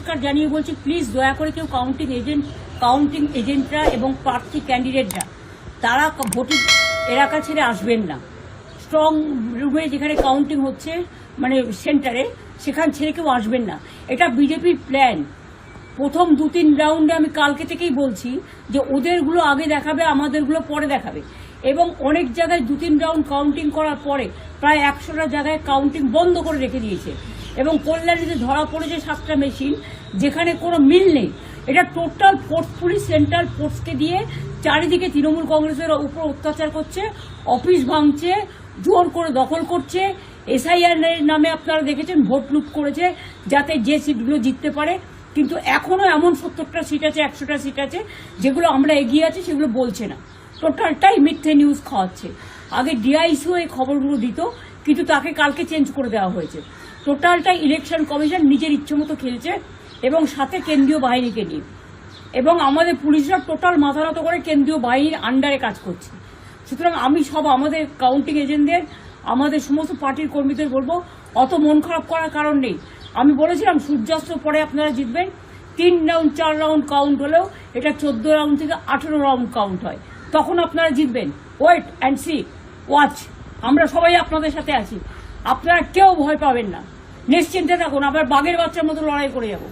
পরিষ্কার জানিয়ে বলছি, প্লিজ দয়া করে কেউ কাউন্টিং এজেন্টরা এবং প্রার্থী ক্যান্ডিডেটরা তারা ভোটিং এলাকা ছেড়ে আসবেন না। স্ট্রং রুমে যেখানে কাউন্টিং হচ্ছে মানে সেন্টারে, সেখান ছেড়ে কেউ আসবেন না। এটা বিজেপির প্ল্যান। প্রথম 2-3 রাউন্ডে আমি কালকে থেকেই বলছি যে ওদেরগুলো আগে দেখাবে, আমাদেরগুলো পরে দেখাবে। এবং অনেক জায়গায় 2-3 রাউন্ড কাউন্টিং করার পরে প্রায় 100টা জায়গায় কাউন্টিং বন্ধ করে রেখে দিয়েছে। এবং কল্যাণীতে ধরা পড়েছে 7টা মেশিন যেখানে কোনো মিল নেই। এটা টোটাল ফোর্সফুলি সেন্ট্রাল ফোর্সকে দিয়ে চারিদিকে তৃণমূল কংগ্রেসের উপর অত্যাচার করছে, অফিস ভাঙছে, জোর করে দখল করছে। এসআইআর নামে আপনারা দেখেছেন ভোট লুট করেছে যাতে যে সিটগুলো জিততে পারে। কিন্তু এখনো এমন 70টা সিট আছে, 100টা সিট আছে যেগুলো আমরা এগিয়ে আছি, সেগুলো বলছে না। টোটালটাই মিথ্যে নিউজ খাওয়াচ্ছে। আগে ডিআইসিও এই খবরগুলো দিত, কিন্তু তাকে কালকে চেঞ্জ করে দেওয়া হয়েছে। টোটালটাই ইলেকশন কমিশন নিজের ইচ্ছে মতো খেলছে এবং সাথে কেন্দ্রীয় বাহিনীকে নিয়ে। এবং আমাদের পুলিশরা টোটাল মাথা নত করে কেন্দ্রীয় বাহিনীর আন্ডারে কাজ করছে। সুতরাং আমি আমাদের কাউন্টিং এজেন্টদের, আমাদের সমস্ত পার্টির কর্মীদের বলবো, অত মন খারাপ করার কারণ নেই। আমি বলেছিলাম সূর্যাস্তের পরে আপনারা জিতবেন। 3 রাউন্ড 4 রাউন্ড কাউন্ট হলেও এটা 14 রাউন্ড থেকে 18 রাউন্ড কাউন্ট হয়, তখন আপনারা জিতবেন। Wait and see, watch. আমরা সবাই আপনাদের সাথে আছি, আপনারা কেউ ভয় পাবেন না, নিশ্চিন্তে থাকুন। আবার বাঘের বাচ্চার মতো লড়াই করে যাবো।